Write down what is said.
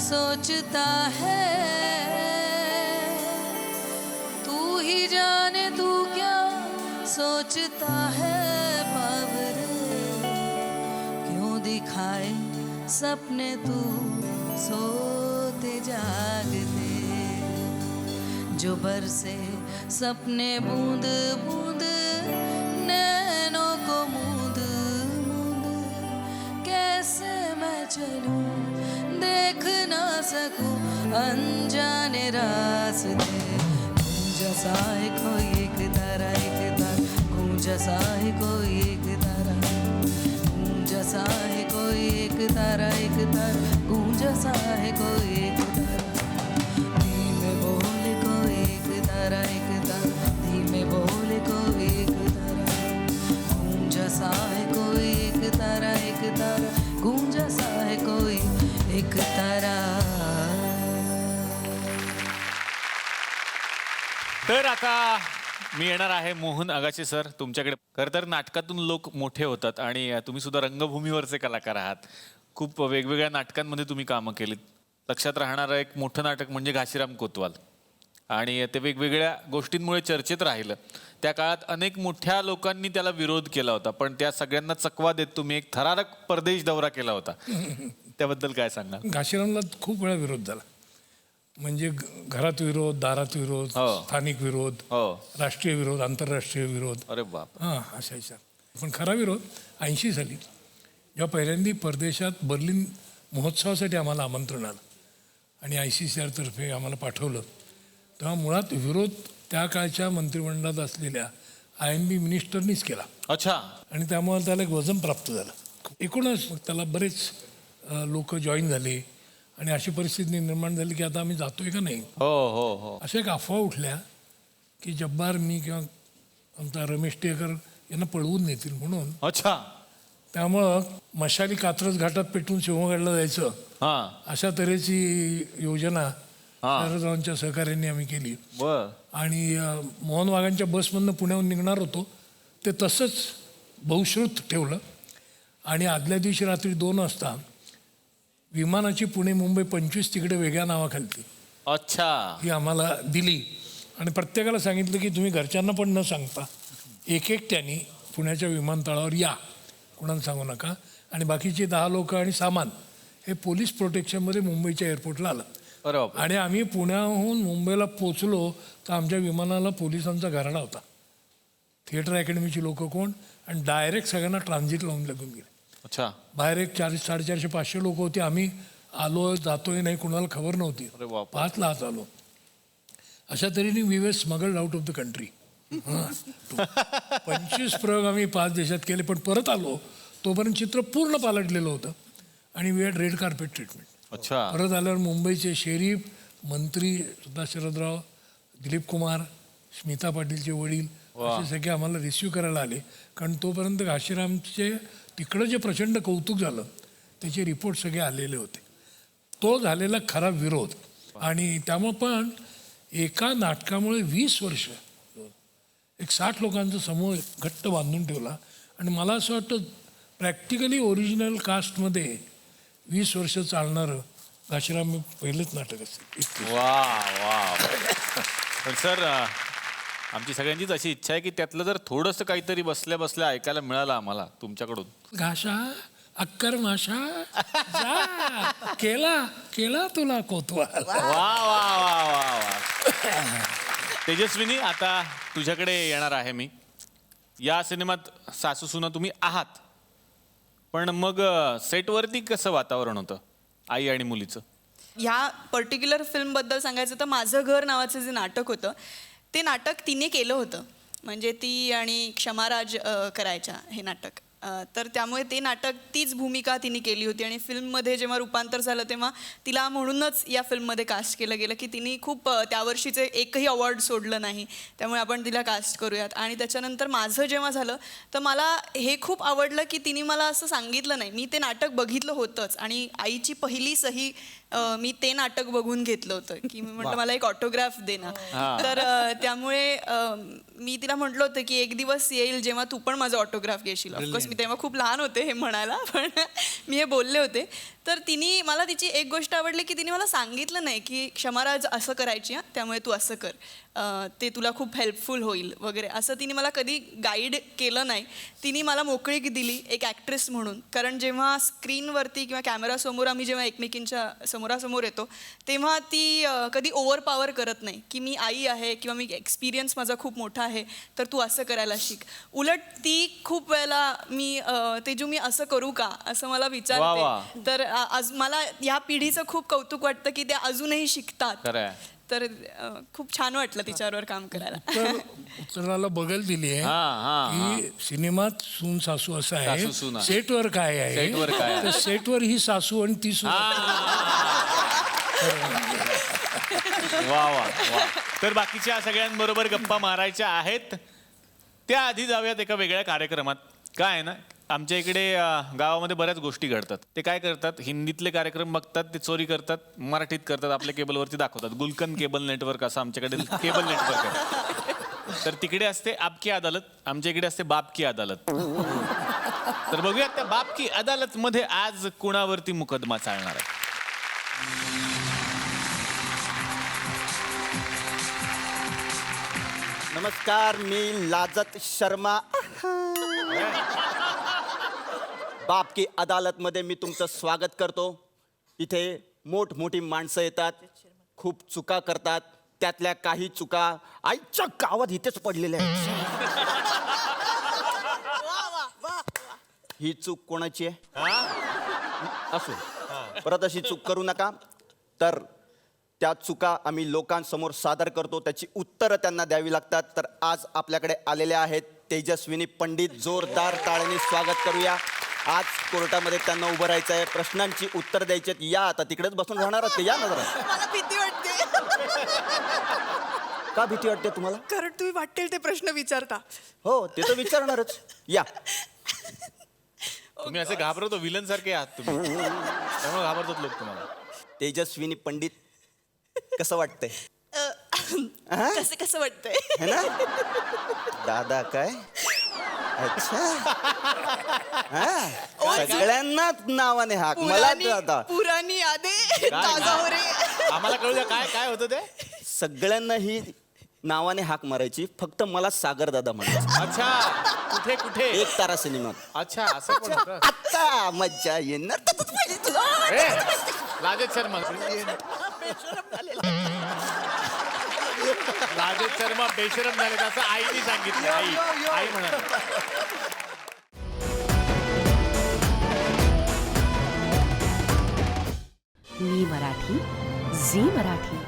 सोचता है, तू ही जाने तू क्या सोचता है बाबरे, क्यों दिखाए सपने तू सोते जागते, जो बरसे सपने बूंद बूंद नैनों को मूंद मूंद, कैसे मैं चलूं देख ना सकूं अनजाने रास्ते, जैसा है कोई एक तारा जैसा है कोई एक तारा, जैसा है कोई एक तारा जैसा है कोई एक तारा, धीमे बोले कोई एक तारा धीमे बोले कोई एक तारा, जैसा है कोई एक तारा जैसा है कोई एक तारा. तर आता मी येणार आहे मोहन आगाशे सर तुमच्याकडे. खरं तर नाटकातून लोक मोठे होतात आणि तुम्ही सुद्धा रंगभूमीवरचे कलाकार आहात. खूप वेगवेगळ्या नाटकांमध्ये तुम्ही कामं केलीत. लक्षात राहणारं एक मोठं नाटक म्हणजे घाशीराम कोतवाल आणि ते वेगवेगळ्या गोष्टींमुळे चर्चेत राहिलं. त्या काळात अनेक मोठ्या लोकांनी त्याला विरोध केला होता, पण त्या सगळ्यांना चकवा देत तुम्ही एक थरारक परदेश दौरा केला होता. त्याबद्दल काय सांगाल? घाशीरामला खूप वेळा विरोध झाला, म्हणजे घरात विरोध, दारात विरोध, स्थानिक विरोध, राष्ट्रीय विरोध, आंतरराष्ट्रीय विरोध. अरे बाप. हां, अशा विचार. पण खरा विरोध 80 साली जेव्हा पहिल्यांदा परदेशात बर्लिन महोत्सवासाठी आम्हाला आमंत्रण आलं आणि ICCR तर्फे आम्हाला पाठवलं, तेव्हा मुळात विरोध त्या काळच्या मंत्रिमंडळात असलेल्या IMB मिनिस्टरनीच केला. अच्छा. आणि त्यामुळे त्याला एक वजन प्राप्त झालं. एकूणच त्याला बरेच लोक जॉईन झाले आणि अशी परिस्थिती निर्माण झाली की आता आम्ही जातोय का नाही. हो हो हो. अशा एक अफवा उठल्या की जब्बार, मी किंवा आमचा रमेश टिळेकर यांना पळवून नेतील म्हणून. अच्छा. त्यामुळं मशाली कात्रज घाटात पेटून शिवगडला जायचं, अशा तऱ्हेची योजना शरदरावांच्या सहकार्याने आम्ही केली. आणि मोहन वाघांच्या बसमधनं पुण्याहून निघणार होतो, ते तसंच बहुश्रुत ठेवलं आणि आदल्या दिवशी रात्री 2 वाजता विमानाची पुणे मुंबई 25 तिकडे वेगळ्या नावाखाली अच्छा ही आम्हाला दिली आणि प्रत्येकाला सांगितलं की तुम्ही घरच्यांना पण न सांगता एकट्याने पुण्याच्या विमानतळावर या, कोणाला सांगू नका. आणि बाकीचे 10 लोक आणि सामान हे पोलीस प्रोटेक्शनमध्ये मुंबईच्या एअरपोर्टला आलं. आणि आम्ही पुण्याहून मुंबईला पोचलो तर आमच्या विमानाला पोलिसांचा घराडा होता. थिएटर अकॅडमीची लोक कोण, आणि डायरेक्ट सगळ्यांना ट्रान्झिट लावून लागून गेले. अच्छा. बाहेर एक 400-450 लोक होती. आम्ही आलो जातोय नाही कुणाला खबर नव्हती. 5ला आत आलो. अशा तऱ्हेने we were smuggled out of the country. 25 प्रयोग आम्ही 5 देशात केले, पण परत आलो तोपर्यंत चित्र पूर्ण पालटलेलं होतं आणि we had red carpet treatment. अच्छा. परत आल्यावर मुंबईचे शरीफ, मंत्री सुद्धा शरदराव, दिलीप कुमार, स्मिता पाटीलचे वडील असे सगळे आम्हाला रिसिव्ह करायला आले, कारण तोपर्यंत घाशीरामचे तिकडं जे प्रचंड कौतुक झालं त्याचे रिपोर्ट सगळे आलेले होते. तो झालेला खरा विरोध. आणि त्यामुळं पण एका नाटकामुळे 20 वर्ष एक 60 लोकांचा समूह घट्ट बांधून ठेवला. आणि मला असं वाटतं प्रॅक्टिकली ओरिजिनल कास्टमध्ये 20 वर्ष चालणारं घाशीराम हे पहिलंच नाटक असेल. वा वा. पण सर, आमची सगळ्यांचीच अशी इच्छा आहे की त्यातलं जर थोडंसं काहीतरी बसल्या बसल्या ऐकायला मिळालं आम्हाला तुमच्याकडून. घाशा अक्कर माशा जा, केला तुला कोतवाल. वा वा वा वा वा. तेजस्विनी, आता तुझ्याकडे येणार आहे मी. या सिनेमात सासू सुना तुम्ही आहात, पण मग सेटवरती कसं वातावरण होतं आई आणि मुलीचं? ह्या पर्टिक्युलर फिल्मबद्दल सांगायचं तर माझं घर नावाचं जे नाटक होतं ते नाटक तिने केलं होतं. म्हणजे ती आणि क्षमाराज करायच्या हे नाटक. तर त्यामुळे ते नाटक तीच भूमिका तिने केली होती आणि फिल्ममध्ये जेव्हा रूपांतर झालं तेव्हा तिला म्हणूनच या फिल्ममध्ये कास्ट केलं गेलं की तिने खूप त्यावर्षीचे एकही अवॉर्ड सोडलं नाही, त्यामुळे आपण तिला कास्ट करूयात. आणि त्याच्यानंतर माझं जेव्हा झालं तर मला हे खूप आवडलं की तिने मला असं सांगितलं नाही. मी ते नाटक बघितलं होतंच आणि आईची पहिली सही मी ते नाटक बघून घेतलं होतं की मी म्हटलं मला एक ऑटोग्राफ दे ना. तर त्यामुळे मी तिला म्हटलं होतं की एक दिवस येईल जेव्हा तू पण माझं ऑटोग्राफ घेशील. ऑफकोर्स मी तेव्हा खूप लहान होते हे म्हणायला, पण मी हे बोलले होते. तर तिने मला तिची एक गोष्ट आवडली की तिने मला सांगितलं नाही की क्षमाराज असं करायची हां, त्यामुळे तू असं कर, ते तुला खूप हेल्पफुल होईल वगैरे, असं तिने मला कधी गाईड केलं नाही. तिने मला मोकळीक दिली एक ॲक्ट्रेस म्हणून. कारण जेव्हा स्क्रीनवरती किंवा कॅमेरासमोर आम्ही जेव्हा एकमेकींच्या समोरासमोर येतो तेव्हा ती कधी ओव्हरपॉवर करत नाही की मी आई आहे किंवा मी एक्सपिरियन्स माझा खूप मोठा आहे तर तू असं करायला शिक. उलट ती खूप वेळेला मी तेजू मी असं करू का असं मला विचारते. तर आज मला ह्या पिढीचं खूप कौतुक वाटतं की ते अजूनही शिकतात. खरंय. तर खूप छान वाटलं तिच्यावर काम करायला. उत्तराला बगल दिली आहे की सिनेमात सून सासू असं सासू सून आहे, आहे. सेटवर काय आहे, सेटवर काय आहे? तर सेटवर ही सासू आणि ती सून. वा वा वा. तर बाकीच्या सगळ्यांबरोबर गप्पा मारायच्या आहेत, त्याआधी जाऊयात एका वेगळ्या कार्यक्रमात. काय आहे ना, आमच्या इकडे गावामध्ये बऱ्याच गोष्टी घडतात. ते काय करतात, हिंदीतले कार्यक्रम बघतात, ते चोरी करतात, मराठीत करतात, आपल्या केबलवरती दाखवतात. गुलकन केबल नेटवर्क असं आमच्याकडे केबल नेटवर्क आहे. तर तिकडे असते आपकी अदालत, आमच्या इकडे असते बाप की अदालत. तर बघूयात त्या बाप की अदालत मध्ये आज कुणावरती मुकदमा चालणार आहे. नमस्कार, मी लाजत शर्मा. बाप की अदालतमध्ये मी तुमचं स्वागत करतो. इथे मोठमोठी माणसं येतात, खूप चुका करतात. त्यातल्या काही चुका आईच्या गावात इथेच पडलेल्या आहेत. ही चूक कोणाची आहे? असो, परत अशी चूक करू नका. तर त्या चुका आम्ही लोकांसमोर सादर करतो, त्याची उत्तरं त्यांना द्यावी लागतात. तर आज आपल्याकडे आलेले आहेत तेजस्विनी पंडित. जोरदार टाळ्यांनी स्वागत करूया. आज कोर्टामध्ये त्यांना उभं राहायचं आहे, प्रश्नांची उत्तर द्यायची आहेत. या आता तिकडेच बसून राहणार आहात, या ना जरा. मला भीती वाटते. का भीती वाटते तुम्हाला? कारण तुम्ही वाटेल ते प्रश्न विचारता. हो, ते तर विचारणारच. या. तुम्ही असे घाबरतो, विलन सारखे आहात तुम्ही, त्यामुळे घाबरतात लोक तुम्हाला. तेजस्विनी पंडित, कसं वाटतंय? कसं कसं वाटतंय? है ना दादा? काय अच्छा, हा, सगळ्यांनाच नावाने हाक, मला दादा. पुराणी यादे ताजा हो रे. आम्हाला कळू द्या काय काय होतं ते. सगळ्यांना ही नावाने हाक मारायची, फक्त मला सागर दादा म्हणायचं. अच्छा, कुठे कुठे? एक तारा सिनेमात. अच्छा, असं पण होतं. आता मज्जा येणार. ए, लाजत शर्मा. लाजत शर्मा बेशरम झाले असं आईने सांगितलं. आई म्हणाली. मी मराठी, झी मराठी.